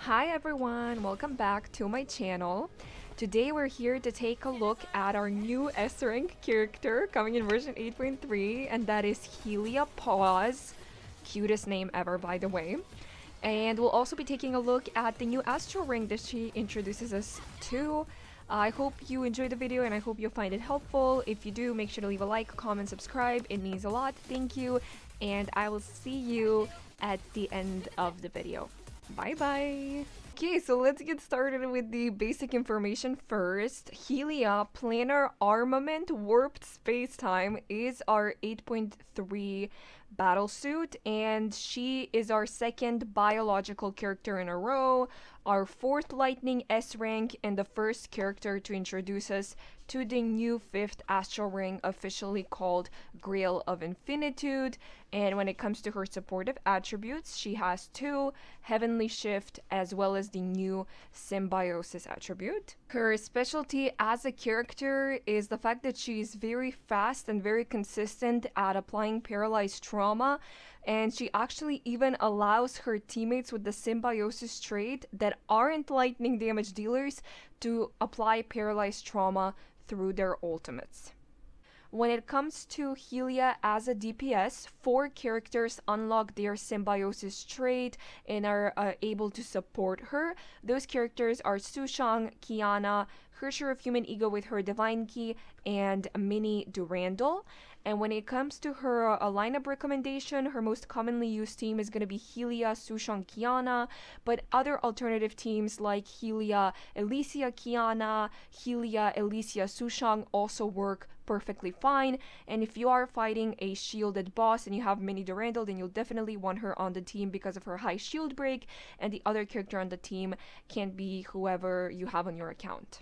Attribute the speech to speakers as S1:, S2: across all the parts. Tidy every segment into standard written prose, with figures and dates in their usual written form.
S1: Hi everyone, welcome back to my channel. Today we're here to take a look at our new S-rank character coming in version 8.3, and that is Helia PAWS. Cutest name ever, by the way. And we'll also be taking a look at the new Astral Ring that she introduces us to. I hope you enjoyed the video and I hope you'll find it helpful. If you do, make sure to leave a like, comment, subscribe. It means a lot. Thank you. And I will see you at the end of the video. Bye bye! Okay, so let's get started with the basic information first. Helia Planar Armament Warped Spacetime is our 8.3 battlesuit, and she is our second biological character in a row, our fourth Lightning S rank, and the first character to introduce us to the new 5th Astral Ring, officially called Grail of Infinitude. And when it comes to her supportive attributes, she has 2, Heavenly Shift, as well as the new Symbiosis attribute. Her specialty as a character is the fact that she is very fast and very consistent at applying paralyzed trauma, and she actually even allows her teammates with the Symbiosis trait that aren't lightning damage dealers to apply paralyzed trauma through their ultimates. When it comes to Helia as a DPS, 4 characters unlock their Symbiosis trait and are able to support her. Those characters are Sushang, Kiana, Herrscher of Human Ego with her Divine Key, and Mini Durandal. And when it comes to her lineup recommendation, her most commonly used team is going to be Helia, Sushang, Kiana, but other alternative teams like Helia, Elysia, Kiana, Helia, Elysia, Sushang also work perfectly fine. And if you are fighting a shielded boss and you have Mini Durandal, then you'll definitely want her on the team because of her high shield break, and the other character on the team can be whoever you have on your account.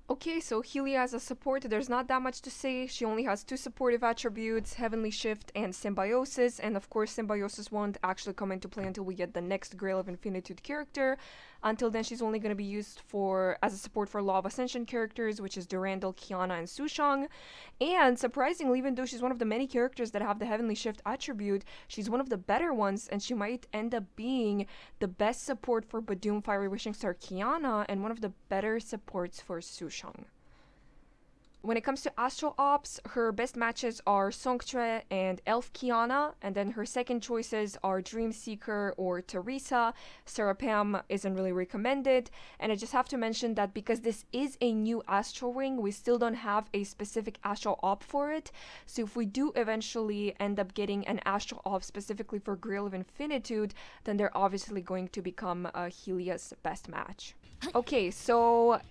S1: Okay, so Helia as a support, there's not that much to say. She only has 2 supportive attributes, Heavenly Shift and Symbiosis, and of course Symbiosis won't actually come into play until we get the next Grail of Infinitude character. Until then, she's only going to be used as a support for Law of Ascension characters, which is Durandal, Kiana, and Sushang. And surprisingly, even though she's one of the many characters that have the Heavenly Shift attribute, she's one of the better ones, and she might end up being the best support for Badoom Fiery Wishing Star Kiana and one of the better supports for Sushang. When it comes to AstralOps, her best matches are Songtre and Elf Kiana, and then her second choices are Dreamseeker or Teresa. Serapam isn't really recommended, and I just have to mention that because this is a new Astral Ring, we still don't have a specific AstralOp for it, so if we do eventually end up getting an AstralOp specifically for Grail of Infinitude, then they're obviously going to become Helia's best match. Okay, so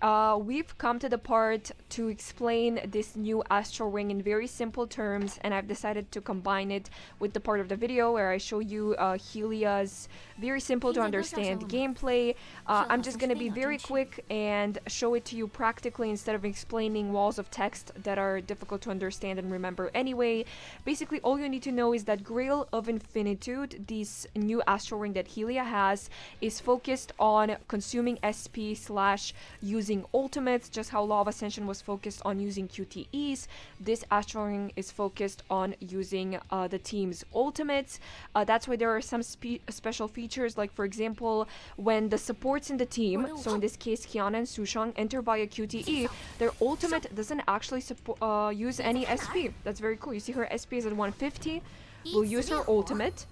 S1: we've come to the part to explain this new Astral Ring in very simple terms, and I've decided to combine it with the part of the video where I show you Helia's very simple to understand gameplay. I'm just going to be very quick and show it to you practically instead of explaining walls of text that are difficult to understand and remember anyway. Basically, all you need to know is that Grail of Infinitude, this new Astral Ring that Helia has, is focused on consuming SP / using ultimates, just how Law of Ascension was focused on using QTEs. This Astral Ring is focused on using the team's ultimates. That's why there are some special features, like for example, when the supports in the team, so in this case Kiana and Sushang, enter via QTE, their ultimate doesn't actually use any SP. That's very cool. You see her SP is at 150. We'll use her ultimate.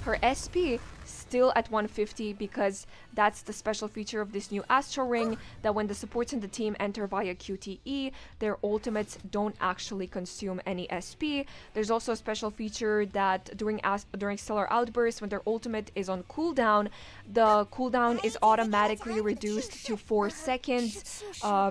S1: Her SP still at 150 because that's the special feature of this new Astral Ring, that when the supports in the team enter via QTE, their ultimates don't actually consume any SP. There's also a special feature that during Stellar Outburst, when their ultimate is on cooldown, the cooldown is automatically reduced to 4 seconds.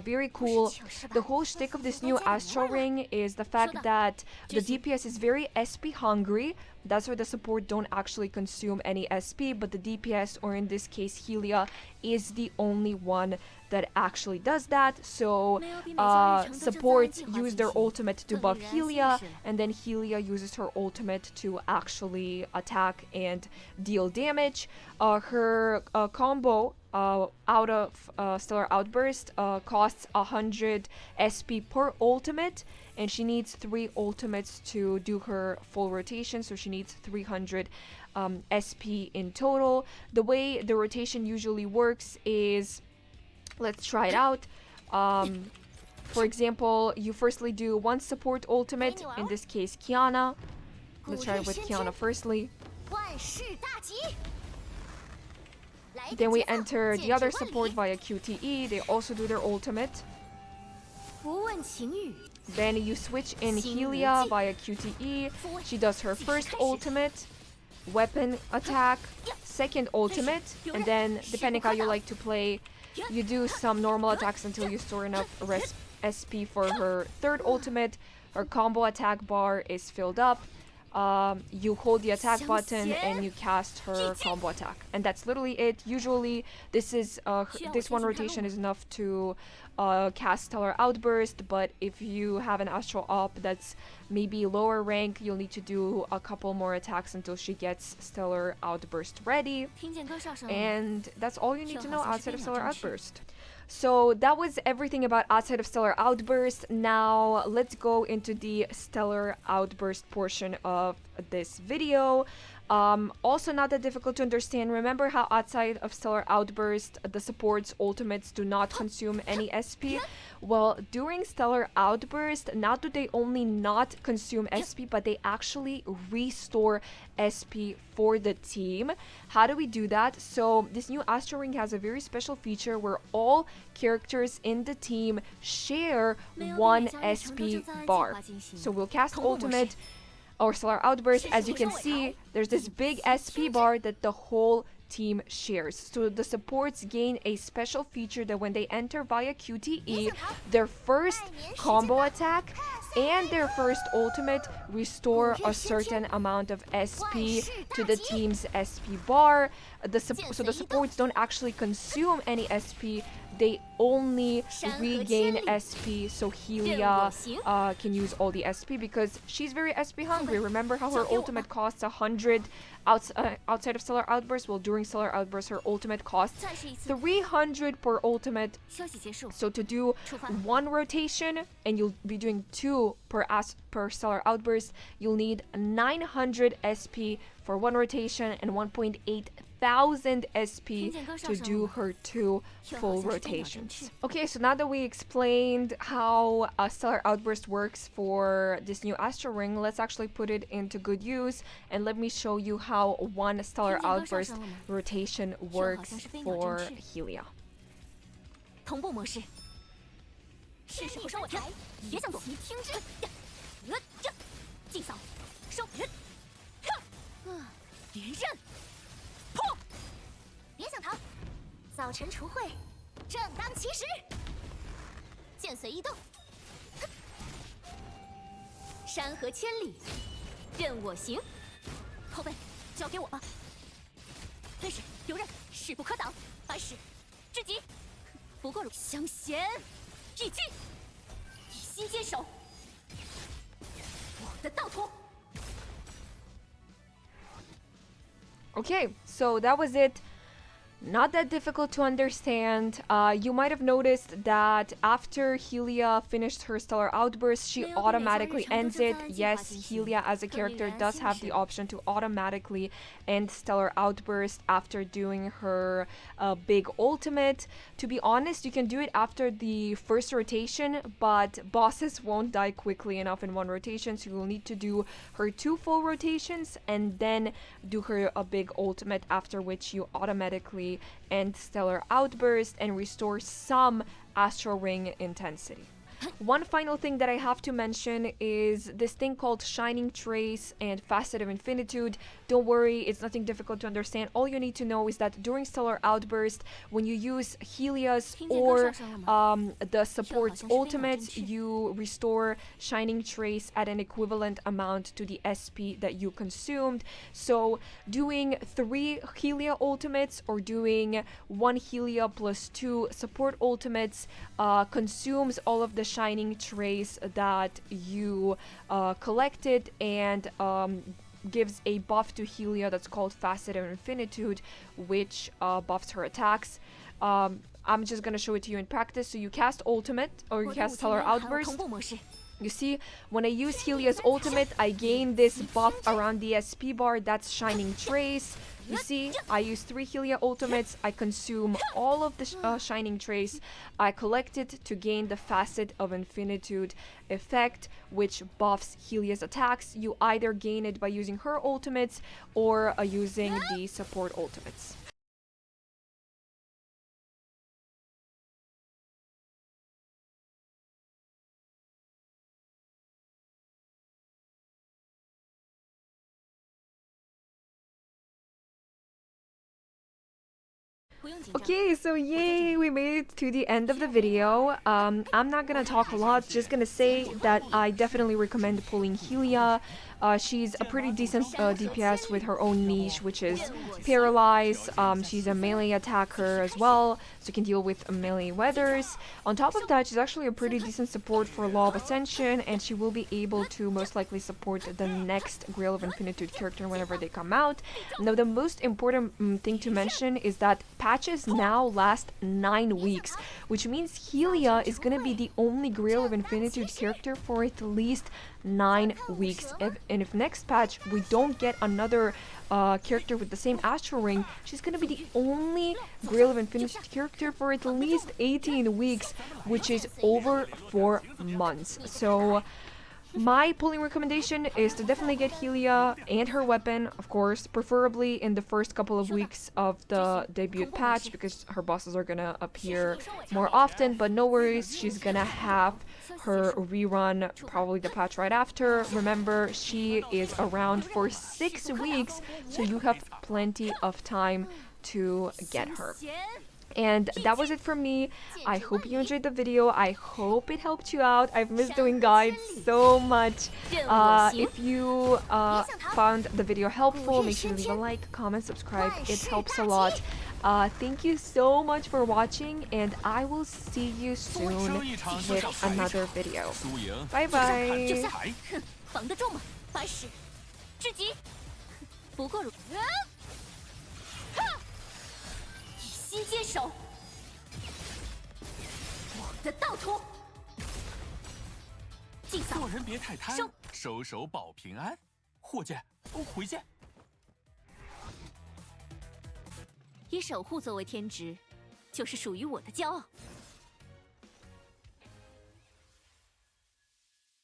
S1: Very cool. The whole shtick of this new Astral Ring is the fact that the DPS is very SP hungry. That's why the support don't actually consume any SP, but the DPS, or in this case Helia, is the only one that actually does that. So supports use their ultimate to buff Helia, and then Helia uses her ultimate to actually attack and deal damage. Her combo out of Stellar Outburst costs 100 SP per ultimate, and she needs 3 ultimates to do her full rotation, so she needs 300 SP in total. The way the rotation usually works is, let's try it out. For example, you firstly do one support ultimate, in this case Kiana. Let's try it with Kiana firstly. Then we enter the other support via QTE, they also do their ultimate. Then you switch in Helia via QTE, she does her first ultimate, weapon attack, second ultimate, and then depending how you like to play, you do some normal attacks until you store enough SP for her third ultimate. Her combo attack bar is filled up. You hold the attack button and you cast her combo attack, and that's literally it. Usually this one rotation is enough to cast Stellar Outburst, but if you have an Astral Op that's maybe lower rank, you'll need to do a couple more attacks until she gets Stellar Outburst ready, and that's all you need to know outside of Stellar Outburst. So that was everything about outside of Stellar Outburst. Now let's go into the Stellar Outburst portion of this video. Also not that difficult to understand. Remember how outside of Stellar Outburst, the support's ultimates do not consume any SP? Well, during Stellar Outburst, not do they only not consume SP, but they actually restore SP for the team. How do we do that? So this new Astral Ring has a very special feature where all characters in the team share one SP bar. So we'll cast ultimate or Stellar Outburst. As you can see, there's this big SP bar that the whole team shares. So the supports gain a special feature that when they enter via QTE, their first combo attack and their first ultimate restore a certain amount of SP to the team's SP bar. So the supports don't actually consume any SP, they only regain SP, so Helia can use all the SP because she's very SP hungry. Remember how her ultimate costs 100 outside of Stellar Outburst? Well, during Stellar Outburst, her ultimate costs 300 per ultimate. So to do one rotation, and you'll be doing two per Stellar Outburst, you'll need 900 SP for one rotation and 1.8 thousand SP to do her two full rotations. Okay, so now that we explained how a Stellar Outburst works for this new Astral Ring, let's actually put it into good use, and let me show you how one Stellar Outburst rotation works for Helia. Okay, so that was it. Not that difficult to understand. You might have noticed that after Helia finished her Stellar Outburst, she automatically ends it. Yes, Helia as a character does have the option to automatically end Stellar Outburst after doing her big ultimate. To be honest, you can do it after the first rotation, but bosses won't die quickly enough in one rotation, so you'll need to do her two full rotations and then do her a big ultimate, after which you automatically end Stellar Outburst and restore some Astral Ring intensity. One final thing that I have to mention is this thing called Shining Trace and Facet of Infinitude. Don't worry, it's nothing difficult to understand. All you need to know is that during Stellar Outburst, when you use Helia's or the support's ultimates, you restore Shining Trace at an equivalent amount to the SP that you consumed. So doing 3 Helia ultimates or doing 1 Helia plus 2 support ultimates consumes all of the Shining Trace that you collected and gives a buff to Helia that's called Facet of Infinitude, which buffs her attacks. I'm just gonna show it to you in practice. So you cast ultimate or you cast Stellar Outburst, You see, when I use Helia's ultimate, I gain this buff around the SP bar, that's Shining Trace. You see, I use 3 Helia ultimates, I consume all of the Shining Trace, I collect it to gain the Facet of Infinitude effect, which buffs Helia's attacks. You either gain it by using her ultimates or using the support ultimates. Okay, so yay, we made it to the end of the video. I'm not gonna talk a lot, just gonna say that I definitely recommend pulling Helia. She's a pretty decent DPS with her own niche, which is Paralyze. She's a melee attacker as well, so can deal with melee weathers. On top of that, she's actually a pretty decent support for Law of Ascension, and she will be able to most likely support the next Grail of Infinitude character whenever they come out. Now, the most important thing to mention is that patches now last 9 weeks, which means Helia is gonna be the only Grail of Infinitude character for at least 9 weeks. And if next patch we don't get another character with the same Astral Ring, she's gonna be the only Grail of Infinitude character for at least 18 weeks, which is over 4 months. So my pulling recommendation is to definitely get Helia and her weapon, of course, preferably in the first couple of weeks of the debut patch, because her bosses are gonna appear more often, but no worries, she's gonna have her rerun probably the patch right after. Remember, she is around for 6 weeks, so you have plenty of time to get her. And that was it from me. I hope you enjoyed the video. I hope it helped you out. I've missed doing guides so much. If you found the video helpful, make sure to leave a like, comment, subscribe. It helps a lot. Thank you so much for watching, and I will see you soon with another video. Bye bye.
S2: 心坚守，我的道途。进扫。做人别太贪，收手保平安。伙计，回见。以守护作为天职，就是属于我的骄傲。